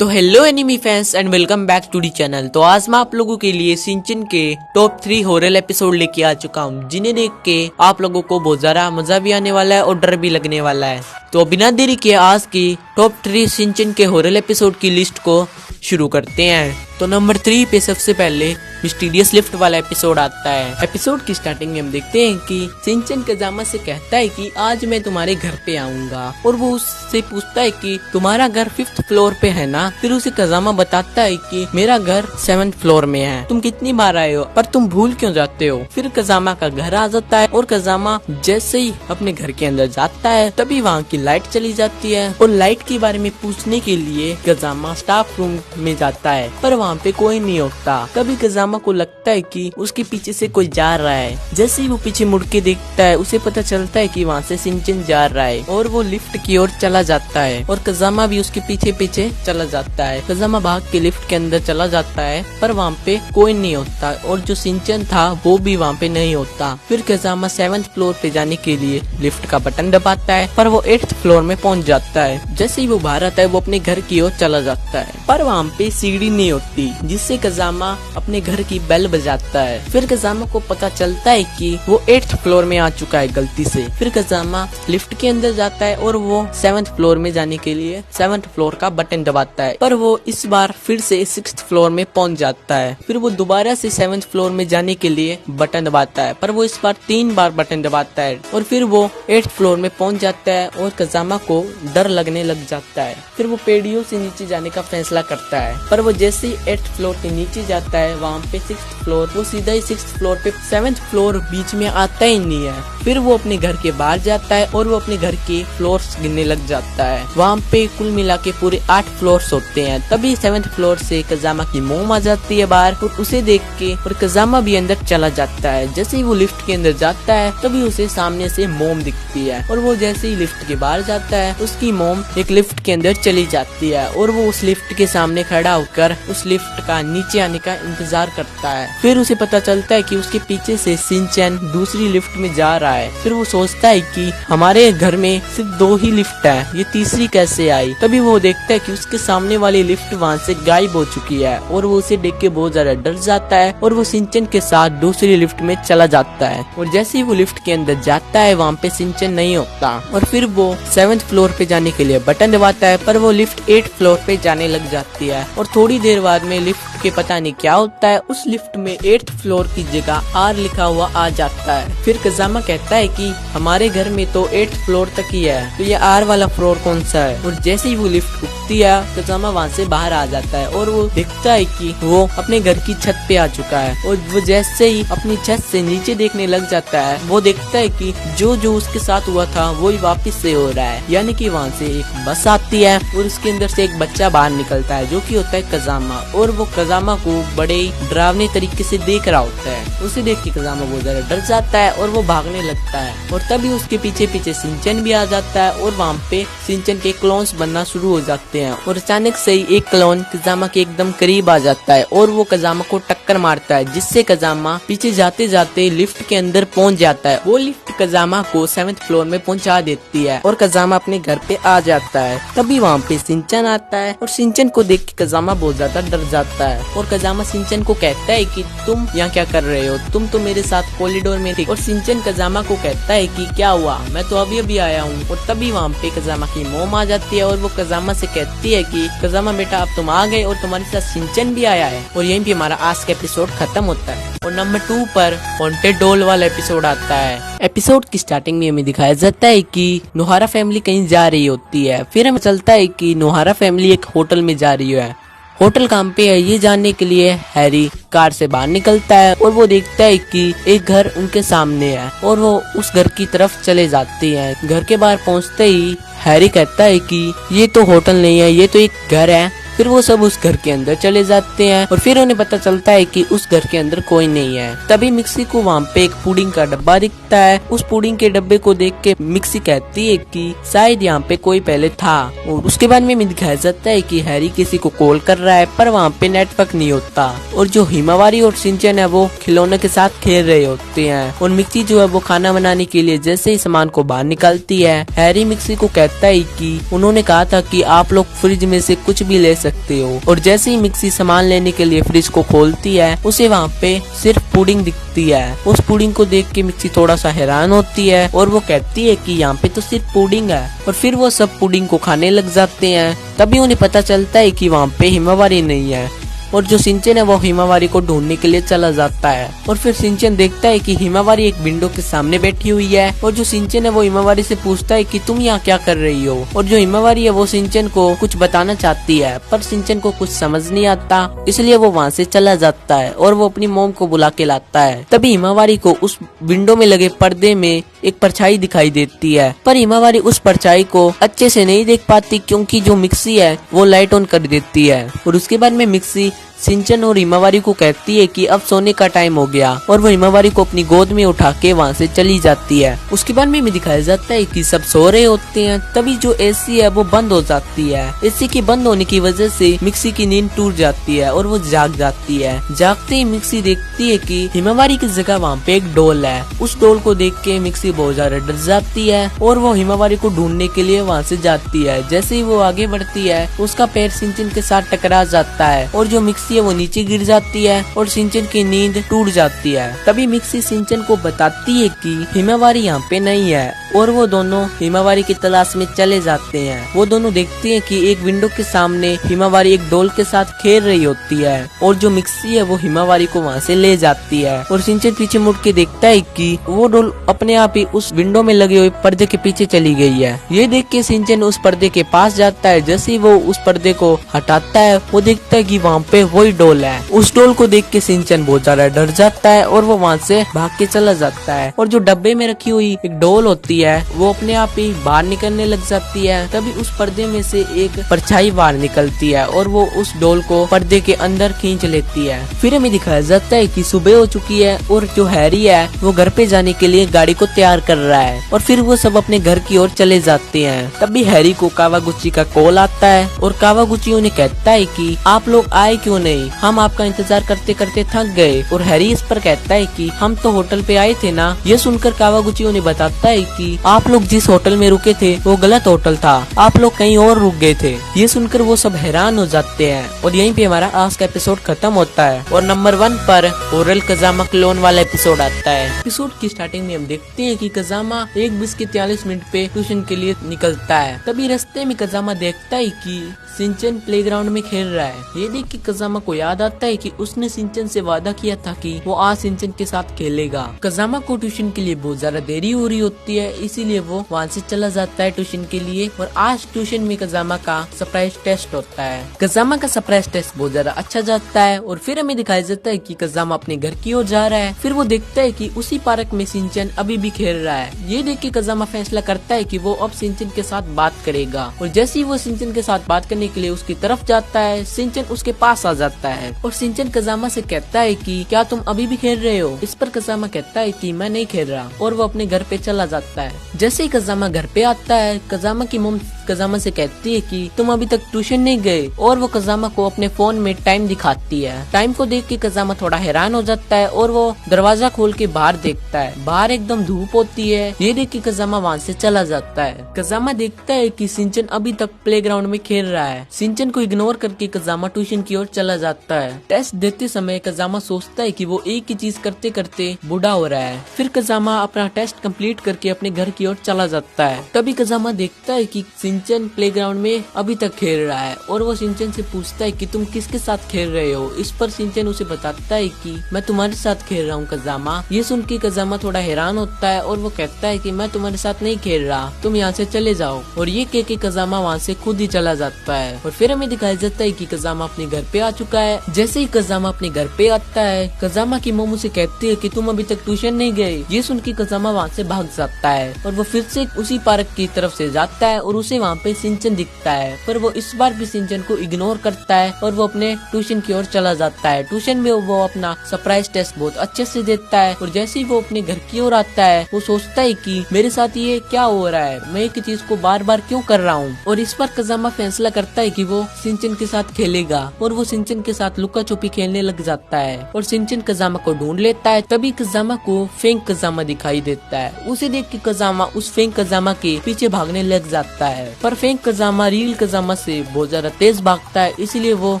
तो hello enemy fans and welcome back to the channel. तो आज मैं आप लोगों के लिए सिंचन के टॉप 3 हॉरर एपिसोड लेके आ चुका हूँ, जिन्हें देख के आप लोगों को बहुत ज्यादा मजा भी आने वाला है और डर भी लगने वाला है। तो बिना देरी के आज की टॉप 3 सिंचन के हॉरर एपिसोड की लिस्ट को शुरू करते हैं। तो नंबर 3 पे सबसे पहले मिस्टीरियस लिफ्ट वाला एपिसोड आता है। एपिसोड की स्टार्टिंग में हम देखते हैं कि सिंचन कजामा से कहता है कि आज मैं तुम्हारे घर पे आऊंगा, और वो उससे पूछता है कि तुम्हारा घर 5th फ्लोर पे है ना। फिर उसे कजामा बताता है कि मेरा घर 7th फ्लोर में है, तुम कितनी बार आए हो पर तुम भूल क्यों जाते हो। फिर कजामा का घर आ जाता है और कजामा जैसे ही अपने घर के अंदर जाता है तभी वहाँ की लाइट चली जाती है, और लाइट के बारे में पूछने के लिए कजामा स्टाफ रूम में जाता है, पर वहाँ पे कोई नहीं होता। तभी कजामा को लगता है कि उसके पीछे से कोई जा रहा है। जैसे ही वो पीछे मुड़ के देखता है उसे पता चलता है कि वहाँ से सिंचन जा रहा है, और वो लिफ्ट की ओर चला जाता है और कजामा भी उसके पीछे पीछे चला जाता है। कजामा भाग के लिफ्ट के अंदर चला जाता है, पर वहाँ पे कोई नहीं होता, और जो सिंचन था वो भी वहाँ पे नहीं होता। फिर कजामा 7th फ्लोर पे जाने के लिए लिफ्ट का बटन दबाता है, पर वो 8th फ्लोर में पहुँच जाता है। जैसे ही वो बाहर आता है वो अपने घर की ओर चला जाता है, पर वहाँ पे सीढ़ी नहीं होती, जिससे कजामा अपने घर की बेल बजाता है। फिर कजामा को पता चलता है कि वो 8th फ्लोर में आ चुका है गलती से। फिर कजामा लिफ्ट के अंदर जाता है और वो 7th फ्लोर में जाने के लिए 7th फ्लोर का बटन दबाता है, पर वो इस बार फिर से 6th फ्लोर में पहुंच जाता है। फिर वो दोबारा से 7th फ्लोर में जाने के लिए बटन दबाता है, पर वो इस बार 3 बार बटन दबाता है, और फिर वो 8th फ्लोर में पहुंच जाता है और कजामा को डर लगने लग जाता है। फिर वो पेड़ियों से नीचे जाने का फैसला करता है, पर वो जैसे ही 8th फ्लोर के नीचे जाता है वहाँ पे 6th फ्लोर, वो सीधा ही 6th फ्लोर पे 7th फ्लोर बीच में आता ही नहीं है। फिर वो अपने घर के बाहर जाता है और वो अपने घर के फ्लोर्स गिनने लग जाता है। वहाँ पे कुल मिला के पूरे 8 फ्लोर्स होते हैं। तभी 7th फ्लोर से कजामा की मोम आ जाती है बाहर, और उसे देख के और कजामा भी अंदर चला जाता है। जैसे ही वो लिफ्ट के अंदर जाता है तभी उसे सामने से मोम दिखती है, और वो जैसे ही लिफ्ट के बाहर जाता है उसकी मोम एक लिफ्ट के अंदर चली जाती है, और वो उस लिफ्ट के सामने खड़ा होकर उस लिफ्ट का नीचे आने का इंतजार करता है। फिर उसे पता चलता है कि उसके पीछे से सिंचन दूसरी लिफ्ट में जा रहा है। फिर वो सोचता है कि हमारे घर में सिर्फ 2 ही लिफ्ट है, ये तीसरी कैसे आई। तभी वो देखता है कि उसके सामने वाली लिफ्ट वहाँ से गायब हो चुकी है, और वो उसे देख के बहुत ज्यादा डर जाता है, और वो सिंचन के साथ दूसरी लिफ्ट में चला जाता है। और जैसे ही वो लिफ्ट के अंदर जाता है वहाँ पे सिंचन नहीं होता, और फिर वो 7th फ्लोर पे जाने के लिए बटन दबाता है, पर वो लिफ्ट 8th फ्लोर पे जाने लग जाती है। और थोड़ी देर बाद में लिफ्ट के पता नहीं क्या होता है, उस लिफ्ट में 8th फ्लोर की जगह R लिखा हुआ आ जाता है। फिर कजामा कहता है कि हमारे घर में तो 8th फ्लोर तक ही है, तो ये R वाला फ्लोर कौन सा है। और जैसे ही वो लिफ्ट उठती है कजामा वहाँ से बाहर आ जाता है, और वो देखता है कि वो अपने घर की छत पे आ चुका है। और वो जैसे ही अपनी छत से नीचे देखने लग जाता है वो देखता है कि जो उसके साथ हुआ था वो ही वापिस से हो रहा है। यानी कि वहाँ से एक बस आती है और उसके अंदर से एक बच्चा बाहर निकलता है, जो कि होता है कजामा, और वो कजामा को बड़े डरावने तरीके से देख रहा होता है। उसे देख के कजामा बहुत ज्यादा डर जाता है और वो भागने लगता है, और तभी उसके पीछे पीछे सिंचन भी आ जाता है, और वहाँ पे सिंचन के क्लोन्स बनना शुरू हो जाते हैं। और अचानक से ही एक क्लोन कजामा के एकदम करीब आ जाता है और वो कजामा को टक्कर मारता है, जिससे कजामा पीछे जाते जाते लिफ्ट के अंदर पहुंच जाता है। वो लिफ्ट कजामा को 7th फ्लोर में पहुंचा देती है और कजामा अपने घर पे आ जाता है। तभी वहाँ पे सिंचन आता है, और सिंचन को देख के कजामा बहुत ज्यादा डर जाता है, और कजामा सिंचन को कहता है कि तुम यहाँ क्या कर रहे हो, तुम तो मेरे साथ कॉरिडोर में थी। और सिंचन कजामा को कहता है कि क्या हुआ, मैं तो अभी अभी आया हूँ। और तभी वहाँ पे कजामा की मोम आ जाती है, और वो कजामा से कहती है कि कजामा बेटा अब तुम आ गए और तुम्हारे साथ सिंचन भी आया है। और यहीं पे हमारा आज का एपिसोड खत्म होता है। और नंबर 2 पर हॉन्टेड डॉल वाला एपिसोड आता है। एपिसोड की स्टार्टिंग में हमें दिखाया जाता है कि नोहारा फैमिली कहीं जा रही होती है। फिर हमें चलता है कि नोहारा फैमिली एक होटल में जा रही है। होटल काम पे है ये जानने के लिए हैरी कार से बाहर निकलता है, और वो देखता है कि एक घर उनके सामने है, और वो उस घर की तरफ चले जाते हैं। घर के बाहर पहुंचते ही हैरी कहता है कि ये तो होटल नहीं है, ये तो एक घर है। फिर वो सब उस घर के अंदर चले जाते हैं, और फिर उन्हें पता चलता है कि उस घर के अंदर कोई नहीं है। तभी मिक्सी को वहाँ पे एक पुडिंग का डब्बा दिखता है। उस पुडिंग के डब्बे को देख के मिक्सी कहती है कि शायद यहाँ पे कोई पहले था। और उसके बाद में दिखाया जाता है कि हैरी किसी को कॉल कर रहा है, पर वहाँ पे नेटवर्क नहीं होता, और जो हिमावारी और सिंचन है वो खिलौने के साथ खेल रहे होते हैं। और मिक्सी जो है वो खाना बनाने के लिए जैसे ही सामान को बाहर निकालती है, हैरी मिक्सी को कहता है कि उन्होंने कहा था कि आप लोग फ्रिज में से कुछ भी ले सकते सकते हो। और जैसे ही मिक्सी सामान लेने के लिए फ्रिज को खोलती है उसे वहाँ पे सिर्फ पुडिंग दिखती है। उस पुडिंग को देख के मिक्सी थोड़ा सा हैरान होती है और वो कहती है कि यहाँ पे तो सिर्फ पुडिंग है। और फिर वो सब पुडिंग को खाने लग जाते हैं। तभी उन्हें पता चलता है कि वहाँ पे हिमावारी नहीं है और जो सिंचन है वो हिमावारी को ढूंढने के लिए चला जाता है। और फिर सिंचन देखता है कि हिमावारी एक विंडो के सामने बैठी हुई है और जो सिंचन है वो हिमावारी से पूछता है कि तुम यहाँ क्या कर रही हो। और जो हिमावारी है वो सिंचन को कुछ बताना चाहती है पर सिंचन को कुछ समझ नहीं आता, इसलिए वो वहाँ से चला जाता है और वो अपनी मॉम को बुला के लाता है। तभी हिमावारी को उस विंडो में लगे पर्दे में एक परछाई दिखाई देती है, पर हिमावारी उस परछाई को अच्छे से नहीं देख पाती क्योंकि जो मिक्सी है वो लाइट ऑन कर देती है। और उसके बाद में मिक्सी सिंचन और हिमावारी को कहती है कि अब सोने का टाइम हो गया और वो हिमावारी को अपनी गोद में उठा के वहाँ से चली जाती है। उसके बाद में दिखाया जाता है कि सब सो रहे होते हैं। तभी जो एसी है वो बंद हो जाती है। एसी के बंद होने की वजह से मिक्सी की नींद टूट जाती है और वो जाग जाती है। जागते ही मिक्सी देखती है कि हिमावारी की जगह वहाँ पे एक डोल है। उस डोल को देख के मिक्सी बहुत ज्यादा डर जाती है और वो हिमावारी को ढूंढने के लिए वहाँ से जाती है। जैसे ही वो आगे बढ़ती है उसका पैर सिंचन के साथ टकरा जाता है और जो मिक्सी है वो नीचे गिर जाती है और सिंचन की नींद टूट जाती है। तभी मिक्सी सिंचन को बताती है कि हिमावारी यहाँ पे नहीं है और वो दोनों हिमावारी की तलाश में चले जाते हैं। वो दोनों देखते हैं कि एक विंडो के सामने हिमावारी एक डोल के साथ खेल रही होती है और जो मिक्सी है वो हिमावारी को वहाँ से ले जाती है। और सिंचन पीछे मुड़ के देखता है कि वो डोल अपने आप ही उस विंडो में लगे हुए पर्दे के पीछे चली गई है। ये देख के सिंचन उस पर्दे के पास जाता है। जैसे ही वो उस पर्दे को हटाता है वो देखता है कि वहाँ पे वही डोल है। उस डोल को देख के सिंचन बहुत ज्यादा डर जाता है और वो वहाँ से भाग के चला जाता है। और जो डब्बे में रखी हुई एक डोल होती है वो अपने आप ही बाहर निकलने लग जाती है। तभी उस पर्दे में से एक परछाई बाहर निकलती है और वो उस डोल को पर्दे के अंदर खींच लेती है। फिर हमें दिखाया जाता है कि सुबह हो चुकी है और जो हैरी है वो घर पे जाने के लिए गाड़ी को तैयार कर रहा है और फिर वो सब अपने घर की ओर चले जाते हैं। तभी हैरी को कावागुची का कॉल आता है और कावागुची उन्हें कहता है कि आप लोग आए क्यों नहीं, हम आपका इंतजार करते करते थक गए। और हैरी इस पर कहता है कि हम तो होटल पे आए थे ना। ये सुनकर कावागुची उन्हें बताता है कि आप लोग जिस होटल में रुके थे वो गलत होटल था, आप लोग कहीं और रुक गए थे। ये सुनकर वो सब हैरान हो जाते हैं और यहीं पे हमारा आज का एपिसोड खत्म होता है और नंबर 1 पर ओरल कजामा क्लोन वाला एपिसोड आता है। एपिसोड की स्टार्टिंग में हम देखते हैं कि कजामा 1:43 पे ट्यूशन के लिए निकलता है। तभी रास्ते में कजामा देखता है कि सिंचन प्लेग्राउंड में खेल रहा है। ये देख के कजामा को याद आता है कि उसने सिंचन से वादा किया था कि वो आज सिंचन के साथ खेलेगा। कजामा को ट्यूशन के लिए बहुत ज्यादा देरी हो रही होती है, इसीलिए वो वहाँ से चला जाता है ट्यूशन के लिए। और आज ट्यूशन में कजामा का सरप्राइज टेस्ट होता है। कजामा का सरप्राइज टेस्ट बहुत ज्यादा अच्छा जाता है और फिर हमें दिखाया जाता है कि कजामा अपने घर की ओर जा रहा है। फिर वो देखता है कि उसी पार्क में सिंचन अभी भी खेल रहा है। ये देख के कजामा फैसला करता है कि वो अब सिंचन के साथ बात करेगा और जैसे ही वो सिंचन के साथ बात करने के लिए उसकी तरफ जाता है, सिंचन उसके पास आ जाता है और सिंचन कजामा से कहता है कि क्या तुम अभी भी खेल रहे हो। इस पर कजामा कहता है कि मैं नहीं खेल रहा और वो अपने घर पे चला जाता है। जैसे ही कजामा घर पे आता है, कजामा की मम्मी कजामा से कहती है कि तुम अभी तक ट्यूशन नहीं गए और वो कजामा को अपने फोन में टाइम दिखाती है। टाइम को देख के कजामा थोड़ा हैरान हो जाता है और वो दरवाजा खोल के बाहर देखता है। बाहर एकदम धूप होती है। ये देख के कजामा वहाँ से चला जाता है। कजामा देखता है कि सिंचन अभी तक प्लेग्राउंड में खेल रहा है। सिंचन को इग्नोर करके कजामा ट्यूशन की ओर चला जाता है। टेस्ट देते समय कजामा सोचता है कि वो एक ही चीज करते करते बूढ़ा हो रहा है। फिर कजामा अपना टेस्ट कंप्लीट करके अपने घर की ओर चला जाता है। तभी कजामा देखता है कि सिंचन प्लेग्राउंड में अभी तक खेल रहा है और वो सिंचन से पूछता है कि तुम किसके साथ खेल रहे हो। इस पर सिंचन उसे बताता है कि मैं तुम्हारे साथ खेल रहा हूँ कजामा। ये सुन के कजामा थोड़ा हैरान होता है और वो कहता है कि मैं तुम्हारे साथ नहीं खेल रहा, तुम यहाँ से चले जाओ। और ये कह के कजामा वहाँ से खुद ही चला जाता है। और फिर हमें दिखाया जाता है कि कजामा अपने घर पे आ चुका है। जैसे ही कजामा अपने घर पे आता है, कजामा की मम्मी से कहती है कि तुम अभी तक ट्यूशन नहीं गए। ये सुन के कजामा वहाँ से भाग जाता है और वो फिर से उसी पार्क की तरफ से जाता है और उसे वहाँ पे सिंचन दिखता है, पर वो इस बार भी सिंचन को इग्नोर करता है और वो अपने ट्यूशन की ओर चला जाता है। ट्यूशन में वो अपना सरप्राइज टेस्ट बहुत अच्छे से देता है और जैसे ही वो अपने घर की ओर आता है वो सोचता है कि मेरे साथ ये क्या हो रहा है, मैं एक चीज को बार बार क्यों कर रहा हूँ। और इस पर कजामा फैसला करता है कि वो सिंचन के साथ खेलेगा और वो सिंचन सिंचन के साथ लुका छुपी खेलने लग जाता है और सिंचन कजामा को ढूंढ लेता है। तभी कजामा को फेंक कजामा दिखाई देता है। उसे देख के कजामा उस फेंक कजामा के पीछे भागने लग जाता है, पर फेंक कजामा रियल कजामा से बहुत ज्यादा तेज भागता है, इसलिए वो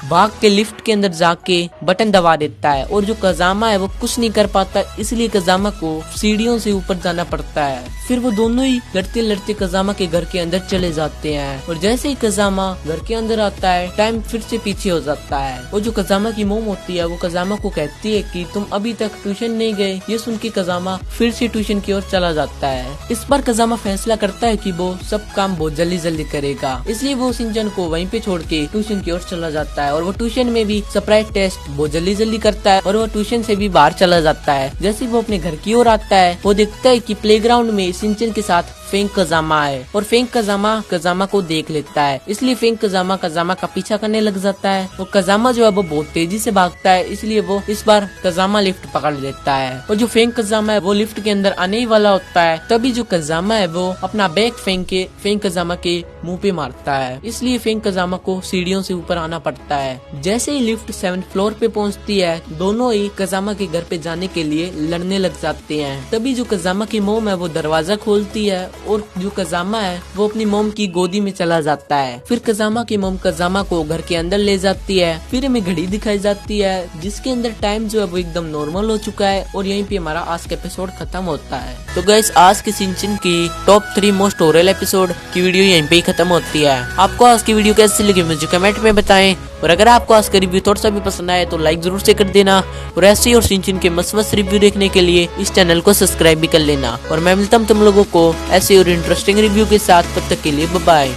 भाग के लिफ्ट के अंदर जाके बटन दबा देता है और जो कजामा है वो कुछ नहीं कर पाता, इसलिए कजामा को सीढ़ियों से ऊपर जाना पड़ता है। फिर वो दोनों ही लड़ते लड़ते कजामा के घर के अंदर चले जाते हैं और जैसे ही कजामा घर के अंदर आता है टाइम फिर से पीछे हो जाता है और जो कजामा की मोम होती है वो कजामा को कहती है कि तुम अभी तक ट्यूशन नहीं गए। ये सुन के कजामा फिर से ट्यूशन की ओर चला जाता है। इस बार कजामा फैसला करता है कि वो सब काम बहुत जल्दी जल्दी करेगा, इसलिए वो सिंचन को वहीं पे छोड़ के ट्यूशन की ओर चला जाता है और वो ट्यूशन में भी सरप्राइज टेस्ट बहुत जल्दी जल्दी करता है और वो ट्यूशन से भी बाहर चला जाता है। जैसे वो अपने घर की ओर आता है वो देखता है कि प्लेग्राउंड में सिंचन के साथ फेंक कजामा है और फेंक कजामा को देख लेता है, इसलिए फेंक कजामा का पीछा करने लग जाता है। और कजामा जो है वो बहुत तेजी से भागता है, इसलिए वो इस बार कजामा लिफ्ट पकड़ लेता है और जो फेंक कजामा है वो लिफ्ट के अंदर आने ही वाला होता है। तभी जो कजामा है वो अपना बैग फेंक कजामा के मुंह पे मारता है, इसलिए फेंक कजामा को सीढ़ियों से ऊपर आना पड़ता है। जैसे ही लिफ्ट 7th फ्लोर पे पहुंचती है दोनों ही कजामा के घर पे जाने के लिए लड़ने लग जाते हैं। तभी जो कजामा की मोम है वो दरवाजा खोलती है और जो कजामा है वो अपनी मोम की गोदी में चला जाता है। फिर कजामा की मोम कजामा को घर के अंदर ले जाती है। फिर हमें घड़ी दिखाई जाती है जिसके अंदर टाइम जो है वो एकदम नॉर्मल हो चुका है और यहीं पे हमारा आज का एपिसोड खत्म होता है। तो गाइस आज के सिंचन की टॉप 3 मोस्ट हॉरर एपिसोड की वीडियो यहीं पे ही खत्म होती है। आपको आज की वीडियो कैसी लगी मुझे कमेंट में बताएं और अगर आपको आज का रिव्यू थोड़ा सा भी पसंद आए तो लाइक जरूर से कर देना और ऐसे ही और सिंचन के मस्त रिव्यू देखने के लिए इस चैनल को सब्सक्राइब भी कर लेना और मैं मिलता हूं तुम लोगों को ऐसे और इंटरेस्टिंग रिव्यू के साथ। तब तक के लिए बाय बाय।